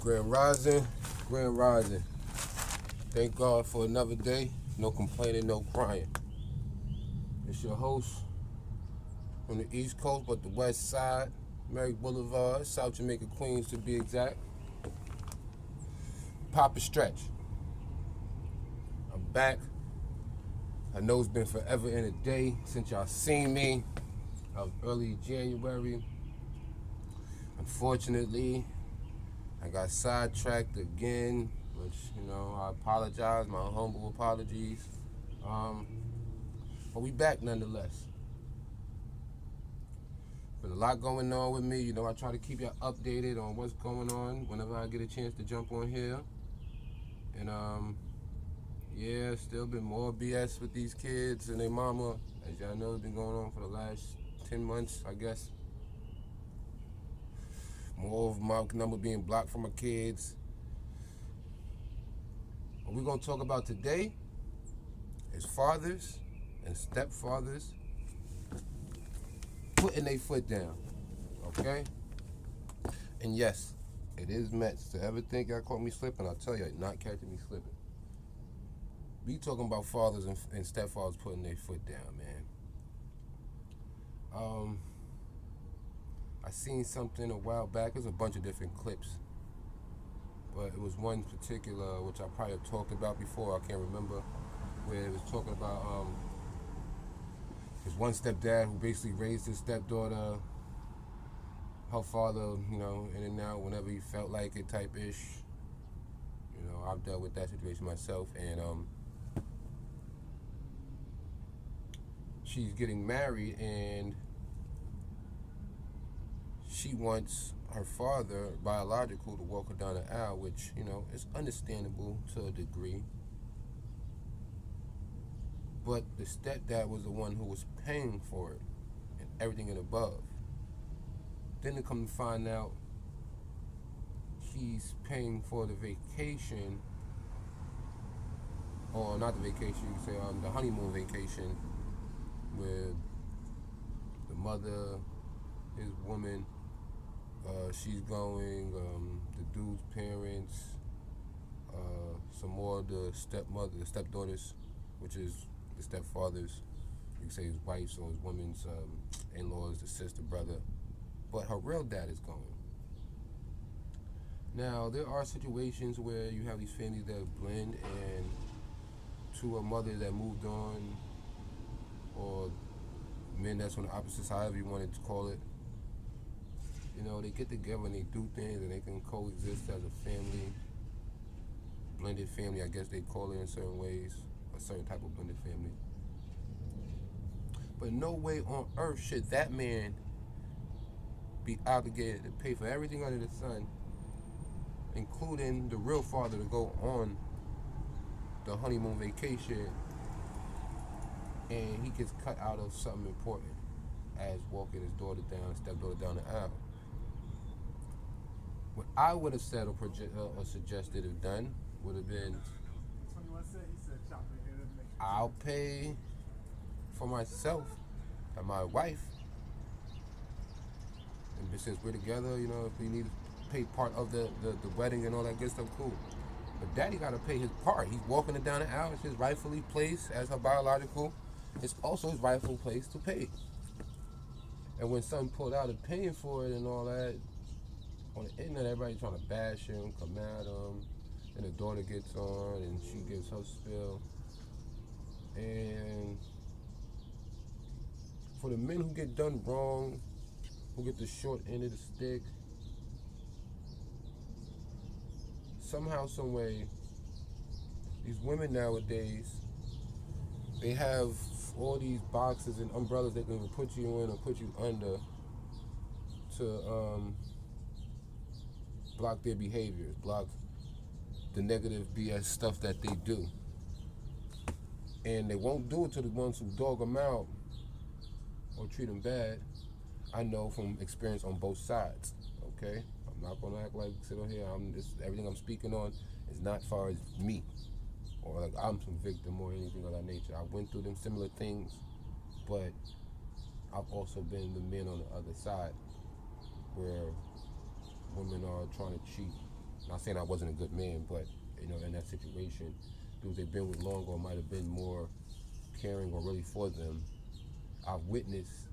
Grand Rising, Grand Rising. Thank God for another day. No complaining, no crying. It's your host from the East Coast, but the West Side, Merrick Boulevard, South Jamaica, Queens to be exact. Papa Stretch. I'm back. I know it's been forever and a day since y'all seen me. I was early January. Unfortunately, I got sidetracked again, which, I apologize, my humble apologies. But we back nonetheless. Been a lot going on with me. I try to keep y'all updated on what's going on whenever I get a chance to jump on here. And, still been more BS with these kids and their mama. As y'all know, it's been going on for the last 10 months, I guess. More of my number being blocked from my kids. What we're going to talk about today is fathers and stepfathers putting their foot down, okay? And yes, it is Mets. To ever think y'all caught me slipping, I'll tell you, not catching me slipping. We talking about fathers and stepfathers putting their foot down, man. I seen something a while back. There's a bunch of different clips, but it was one particular which I probably have talked about before. I can't remember, where it was talking about his one stepdad who basically raised his stepdaughter. Her father, in and out whenever he felt like it, type ish. I've dealt with that situation myself, and she's getting married, and she wants her father, biological, to walk her down the aisle, which, is understandable to a degree. But the stepdad was the one who was paying for it and everything and above. Then to come to find out he's paying for the vacation, or not the vacation, you could say the honeymoon vacation, with the mother, his woman, she's going, the dude's parents, some more of the stepdaughters, which is the stepfathers, you could say his wife's or his woman's in-laws, the sister, brother. But her real dad is going. Now, there are situations where you have these families that blend, and to a mother that moved on, or men that's on the opposite side, however you wanted to call it, they get together and they do things and they can coexist as a family, blended family, I guess they call it in certain ways, a certain type of blended family. But no way on earth should that man be obligated to pay for everything under the sun, including the real father, to go on the honeymoon vacation, and he gets cut out of something important as walking his stepdaughter down the aisle. What I would have said or suggested, if done, would have been, I'll pay for myself and my wife, and since we're together, if we need to pay part of the wedding and all that good stuff, cool. But daddy got to pay his part. He's walking it down the aisle. It's his rightfully place as her biological. It's also his rightful place to pay. And when something pulled out of paying for it and all that, on the internet, everybody trying to bash him, come at him, and the daughter gets on and she gives her spill. And for the men who get done wrong, who get the short end of the stick, somehow, some way, these women nowadays, they have all these boxes and umbrellas they can put you in or put you under to block their behaviors, block the negative BS stuff that they do. And they won't do it to the ones who dog them out or treat them bad. I know from experience on both sides, okay? I'm not gonna act like sit on here, everything I'm speaking on is not far as me, or like I'm some victim or anything of that nature. I went through them similar things, but I've also been the men on the other side, where women are trying to cheat Not saying I wasn't a good man, but in that situation, dudes they've been with longer might have been more caring or really for them. I've witnessed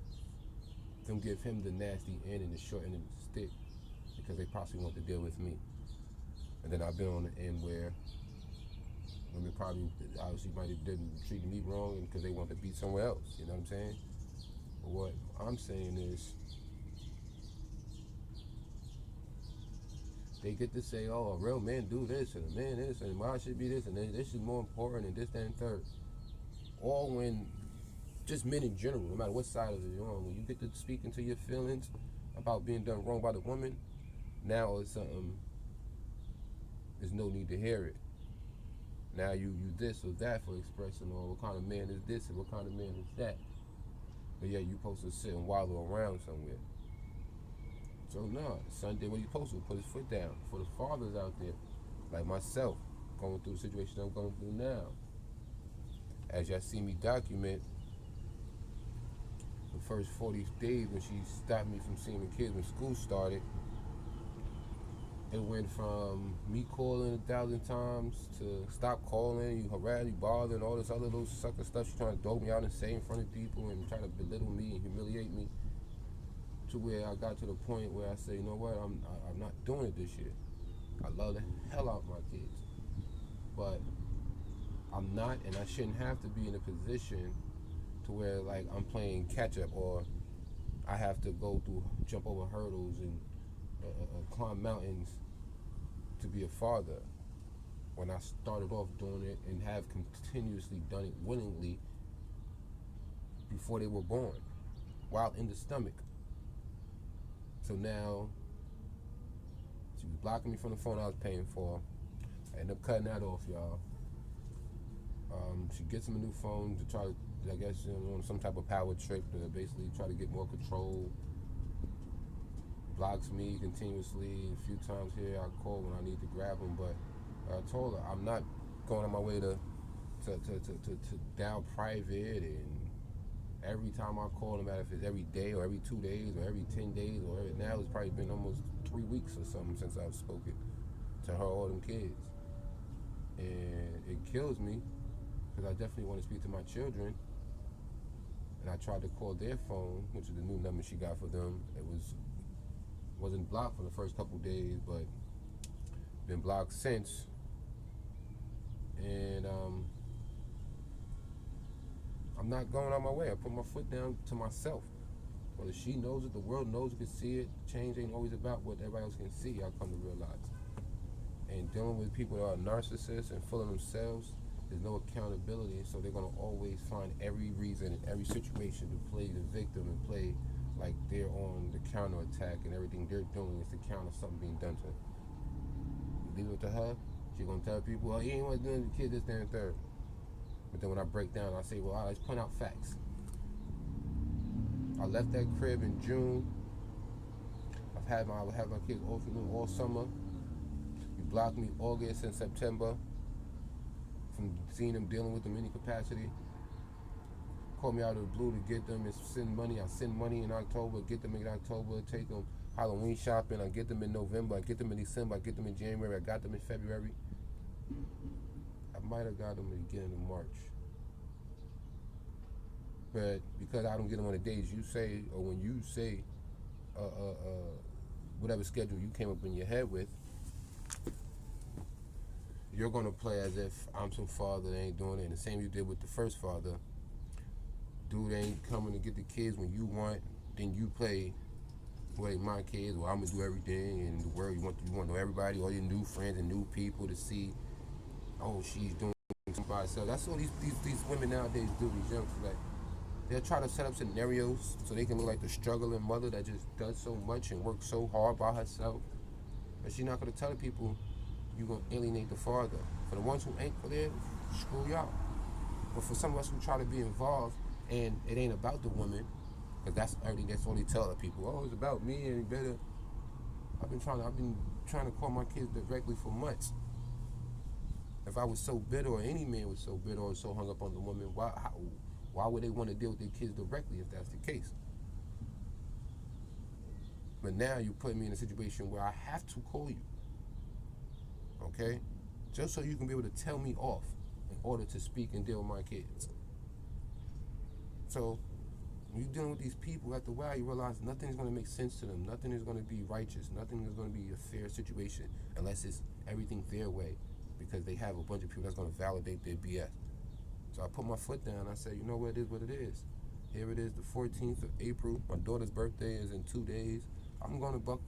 them give him the nasty end and the short end of the stick because they possibly want to deal with me. And then I've been on the end where women probably obviously might have didn't treat me wrong because they want to be somewhere else. You know what I'm saying? But what I'm saying is they get to say, oh, a real man do this and a man this and why should be this and this is more important and this, that, and third. All when just men in general, no matter what side of it you're on, when you get to speak into your feelings about being done wrong by the woman, now it's something. There's no need to hear it. Now you this or that for expressing, or what kind of man is this and what kind of man is that. But yeah, you supposed to sit and wallow around somewhere. So no, Sunday, what you supposed to put his foot down for the fathers out there, like myself, going through the situation I'm going through now. As y'all see me document the first 40 days when she stopped me from seeing the kids when school started, it went from me calling 1,000 times to stop calling, you harass, you bother, and all this other little sucker stuff. She's trying to dog me out and say in front of people and try to belittle me and humiliate me, to where I got to the point where I say, you know what, I'm not doing it this year. I love the hell out of my kids, but I'm not, and I shouldn't have to be in a position to where like I'm playing catch up, or I have to jump over hurdles and climb mountains to be a father, when I started off doing it and have continuously done it willingly before they were born, while in the stomach. So now she was blocking me from the phone I was paying for. I ended up cutting that off, y'all. She gets him a new phone to try to, I guess, on some type of power trip to basically try to get more control. Blocks me continuously. A few times here I call when I need to grab him, but I told her I'm not going on my way to dial private, and every time I call, no matter if it's every day or every 2 days or every 10 days or now it's probably been almost 3 weeks or something since I've spoken to her or them kids. And it kills me because I definitely want to speak to my children. And I tried to call their phone, which is the new number she got for them. Wasn't blocked for the first couple days, but been blocked since. And I'm not going on my way. I put my foot down to myself. Whether she knows it, the world knows it, can see it. Change ain't always about what everybody else can see, I come to realize. And dealing with people that are narcissists and full of themselves, there's no accountability, so they're going to always find every reason in every situation to play the victim and play like they're on the counterattack, and everything they're doing is to counter something being done to them. You leave it to her, she's going to tell people, oh, you ain't want to do the kid this, that, and third. But then when I break down, I say, well, all right, let's point out facts. I left that crib in June. I have my kids all through all summer. You blocked me August and September from seeing them, dealing with them in any capacity. Call me out of the blue to get them and send money. I send money in October, get them in October, take them Halloween shopping. I get them in November, I get them in December, I get them in January, I got them in February. I might have got them at the beginning of March. But because I don't get them on the days you say, or when you say whatever schedule you came up in your head with, you're going to play as if I'm some father that ain't doing it. And the same you did with the first father. Dude ain't coming to get the kids when you want, then you play, well, they my kids, well, I'm going to do everything in the world. You want to know everybody, all your new friends and new people to see, oh, she's doing something by herself. That's what these women nowadays do, these youngsters. Like, they'll try to set up scenarios so they can look like the struggling mother that just does so much and works so hard by herself. But she's not going to tell the people you're going to alienate the father. For the ones who ain't for there, screw y'all. But for some of us who try to be involved, and it ain't about the woman, because that's all they tell the people. Oh, it's about me and better. I've been trying to call my kids directly for months. If I was so bitter, or any man was so bitter or so hung up on the woman, why would they want to deal with their kids directly if that's the case? But now you put me in a situation where I have to call you. okay? Just so you can be able to tell me off in order to speak and deal with my kids. So when you're dealing with these people, after a while you realize nothing is going to make sense to them. Nothing is going to be righteous. Nothing is going to be a fair situation unless it's everything their way, because they have a bunch of people that's going to validate their BS. So I put my foot down. I said, you know what, it is what it is. Here it is, the 14th of April. My daughter's birthday is in 2 days. I'm gonna bite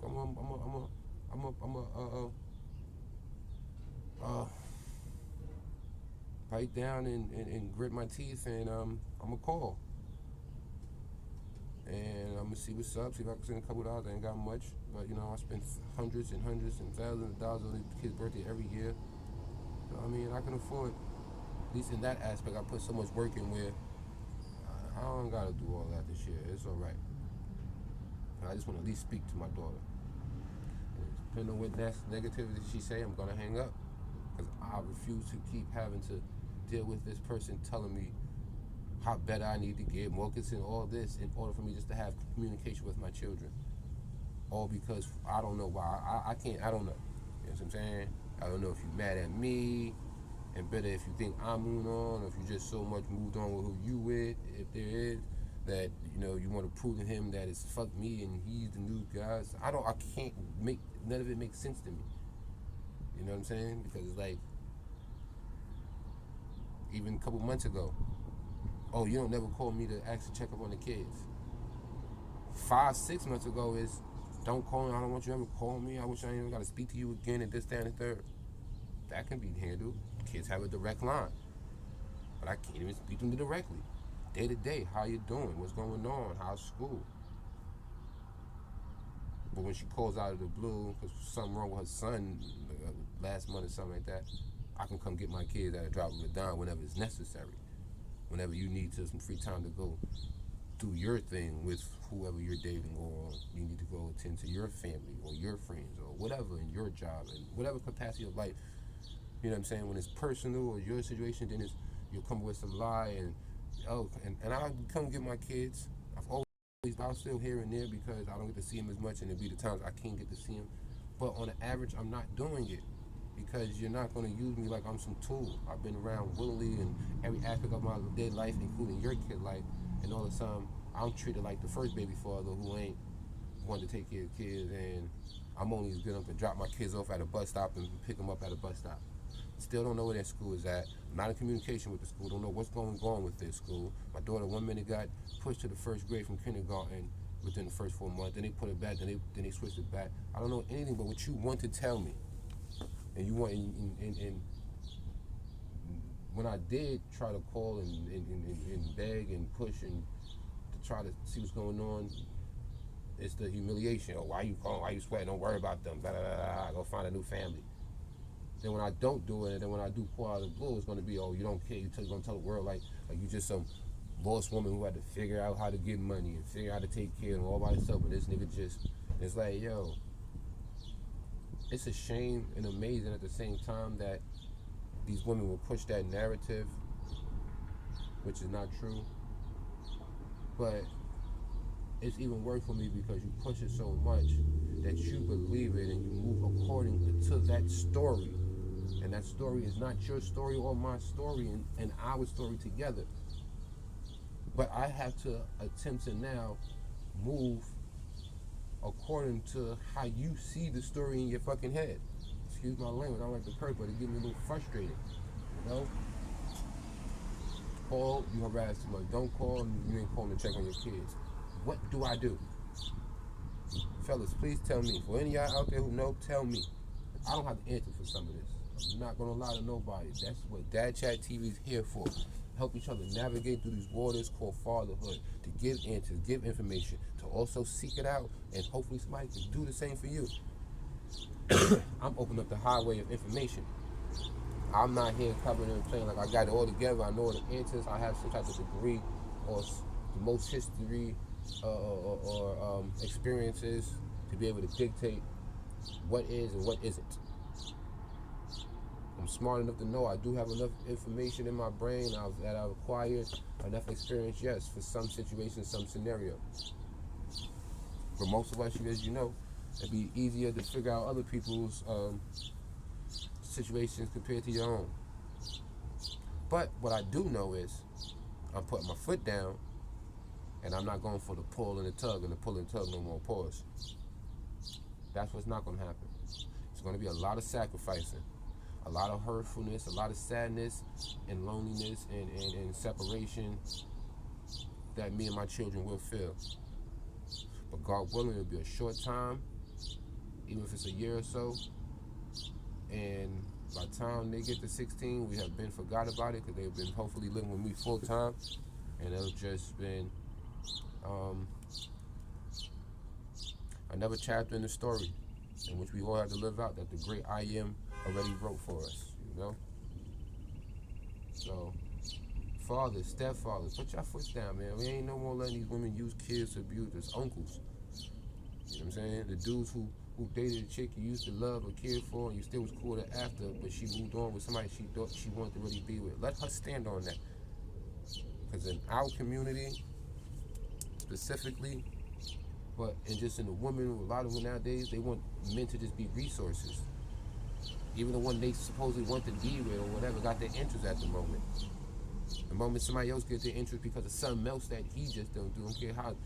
down and grit my teeth, and I'm gonna call. And I'm gonna see what's up, see if I can send a couple of dollars. I ain't got much, but you know, I spend hundreds and thousands of dollars on these kids' birthday every year. So I mean, I can afford, at least in that aspect, I put so much work in where I don't gotta do all that this year. It's all right. I just want to at least speak to my daughter. And depending on what negativity she say, I'm gonna hang up, because I refuse to keep having to deal with this person telling me how better I need to get, mortgage and all this, in order for me just to have communication with my children. All because I don't know why. I can't. I don't know. You know what I'm saying? I don't know if you're mad at me, and better if you think I'm moving on, or if you just so much moved on with who you with, if there is, that, you know, you want to prove to him that it's fuck me and he's the new guy. So I can't make, none of it makes sense to me. You know what I'm saying? Because it's like, even a couple months ago, oh, you don't never call me to actually check up on the kids. 5-6 months ago is, don't call me, I don't want you to ever call me, I wish I ain't even got to speak to you again, and this, that, and the third. That can be handled. Kids have a direct line, but I can't even speak to them directly. Day to day, how you doing? What's going on? How's school? But when she calls out of the blue because something wrong with her son last month or something like that, I can come get my kids at a drop of a dime whenever it's necessary. Whenever you need some free time to go do your thing with whoever you're dating, or you need to go attend to your family or your friends or whatever in your job and whatever capacity of life. You know what I'm saying? When it's personal or your situation, then you'll come with a lie, and I come get my kids. I'll still here and there because I don't get to see them as much, and there'll be the times I can't get to see them. But on the average, I'm not doing it, because you're not going to use me like I'm some tool. I've been around willingly in every aspect of my dead life, including your kid life, and all the time I'm treated like the first baby father who ain't wanting to take care of kids, and I'm only as good enough to drop my kids off at a bus stop and pick them up at a bus stop. Still don't know where their school is at. I'm not in communication with the school. Don't know what's going on with their school. My daughter 1 minute got pushed to the first grade from kindergarten within the first 4 months. Then they put it back. Then they switched it back. I don't know anything but what you want to tell me. And you want, and when I did try to call and beg and push and to try to see what's going on, it's the humiliation. Oh, why you calling? Why you sweating? Don't worry about them. Blah, blah, blah, blah. Go find a new family. Then when I don't do it, and then when I do pour out of the blue, it's going to be, oh, you don't care. You're going to tell the world like you just some lost woman who had to figure out how to get money and figure out how to take care of them all by herself. But this nigga just, it's like, yo, it's a shame and amazing at the same time that these women will push that narrative, which is not true. But it's even worse for me because you push it so much that you believe it and you move according to that story. And that story is not your story or my story and our story together. But I have to attempt to now move according to how you see the story in your fucking head. Excuse my language, I don't like the curse, but it gets me a little frustrated. You know? Call, you harass somebody. Don't call, you ain't calling to check on your kids. What do I do? Fellas, please tell me. For any of y'all out there who know, tell me. I don't have the answer for some of this. I'm not gonna lie to nobody. That's what Dad Chat TV is here for. Help each other navigate through these waters called fatherhood. To give answers, give information, to also seek it out, and hopefully somebody can do the same for you. I'm opening up the highway of information. I'm not here covering and playing like I got it all together. I know the answers. I have some type of degree or the most history or experiences to be able to dictate what is and what isn't. I'm smart enough to know I do have enough information in my brain that I've acquired, enough experience, yes, for some situations, some scenario. For most of us, as you know, it'd be easier to figure out other people's situations compared to your own. But what I do know is I'm putting my foot down, and I'm not going for the pull and the tug and the pull and tug no more. Pause. That's what's not going to happen. It's going to be a lot of sacrificing, a lot of hurtfulness, a lot of sadness and loneliness and separation that me and my children will feel. But God willing, it'll be a short time, even if it's a year or so. And by the time they get to 16, we have been forgot about it because they've been hopefully living with me full time. And it'll just been another chapter in the story in which we all have to live out that the great I Am already wrote for us, you know? So, fathers, stepfathers, put your foot down, man. We ain't no more letting these women use kids to abuse as uncles. You know what I'm saying? The dudes who dated a chick you used to love or care for and you still was cool with her after, but she moved on with somebody she thought she wanted to really be with. Let her stand on that. Because in our community, specifically, but and just in the women, a lot of them nowadays, they want men to just be resources. Even the one they supposedly want to be with or whatever got their interest at the moment. The moment somebody else gets their interest because of something else that he just don't do, don't care how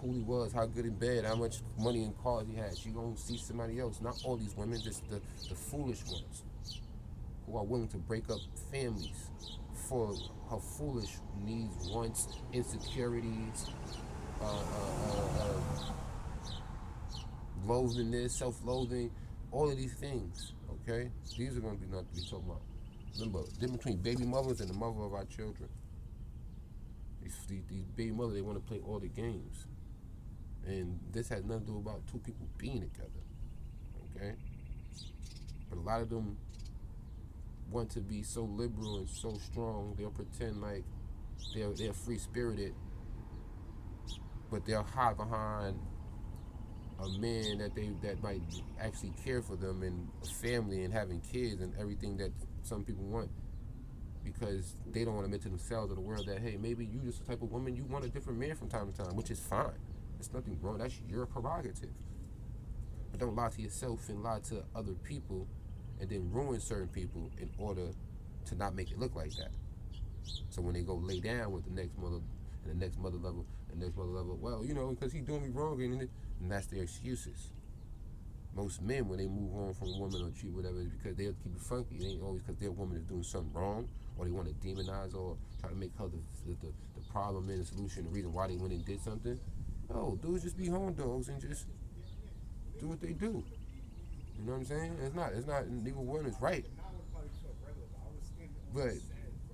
cool he was, how good in bed, how much money and cars he had, she gonna see somebody else. Not all these women, just the foolish ones who are willing to break up families for her foolish needs, wants, insecurities, loathingness, self-loathing, all of these things, okay? These are going to be nothing to be talking about. Remember, the difference between baby mothers and the mother of our children. These baby mothers, they want to play all the games. And this has nothing to do about two people being together, okay? But a lot of them want to be so liberal and so strong, they'll pretend like they're free-spirited, but they'll hide behind a man that might actually care for them and a family and having kids and everything that some people want, because they don't want to admit to themselves or the world that, hey, maybe you just the type of woman you want a different man from time to time, which is fine. There's nothing wrong. That's your prerogative. But don't lie to yourself and lie to other people and then ruin certain people in order to not make it look like that. So when they go lay down with the next mother and the next mother level and the next mother level, well, you know, because he's doing me wrong, and that's their excuses. Most men, when they move on from a woman or cheat, whatever, it's because they'll keep it funky. It ain't always because their woman is doing something wrong, or they want to demonize or try to make her the problem and the solution, the reason why they went and did something. No, dudes just be home dogs and just do what they do. You know what I'm saying? It's not neither one is right. But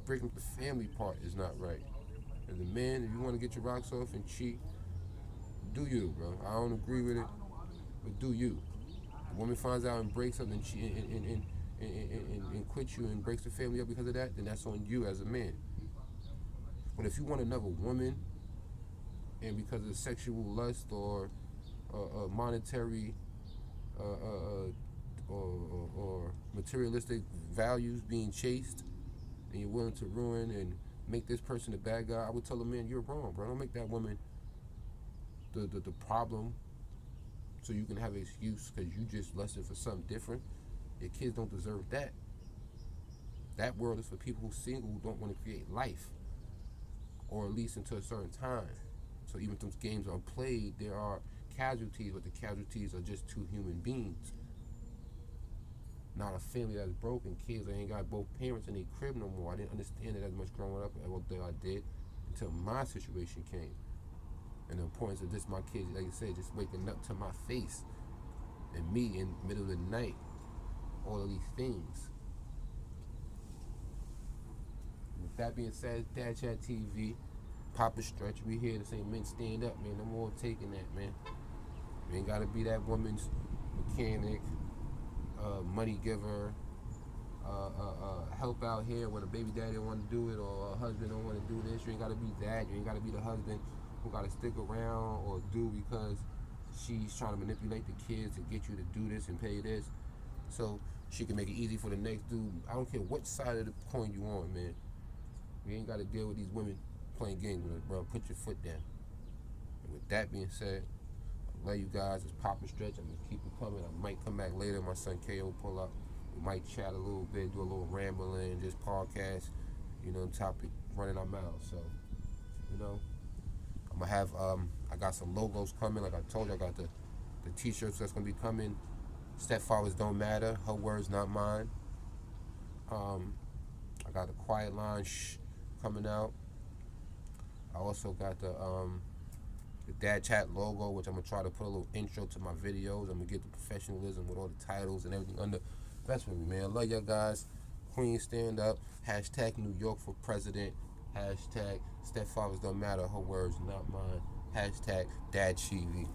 breaking up the family part is not right. As a man, if you want to get your rocks off and cheat, do you, bro. I don't agree with it, but do you. The woman finds out and breaks up and quits you and breaks the family up because of that, then that's on you as a man. But if you want another woman, and because of sexual lust or monetary or materialistic values being chased, and you're willing to ruin and make this person a bad guy, I would tell a man, you're wrong, bro. Don't make that woman the problem so you can have an excuse because you just lusted for something different. Your kids don't deserve that. That world is for people who are single, who don't want to create life, or at least until a certain time. So even if those games are played, there are casualties, but the casualties are just two human beings. Not a family that's broken, kids that ain't got both parents in their crib no more. I didn't understand it as much growing up as I did until my situation came. And the importance of this, my kids, like I said, just waking up to my face and me in the middle of the night, all of these things. With that being said, Dad Chat TV, Papa Stretch, we here to say, men, stand up, man. No more taking that, man. You ain't gotta be that woman's mechanic, money giver, help out here when a baby daddy don't want to do it or a husband don't want to do this. You ain't gotta be that. You ain't gotta be the husband who gotta stick around or do because she's trying to manipulate the kids to get you to do this and pay this so she can make it easy for the next dude. I don't care what side of the coin you on, man. You ain't gotta deal with these women playing games with us, bro. Put your foot down. And with that being said, I love you guys. It's Papa Stretch. I'm gonna keep it coming. I might come back later. My son KO pull up. We might chat a little bit, do a little rambling, just podcast, topic running our mouths. So, you know, I'm gonna have I got some logos coming. Like I told you, I got the t-shirts that's gonna be coming. Stepfathers don't matter. Her words, not mine. I got the quiet line coming out. I also got the Dad Chat logo, which I'm gonna try to put a little intro to my videos. I'm gonna get the professionalism with all the titles and everything under. That's with me, man. Love y'all guys. Queen stand up. Hashtag New York for president. Hashtag Stepfathers don't matter. Her words, not mine. Hashtag Dad Chivi.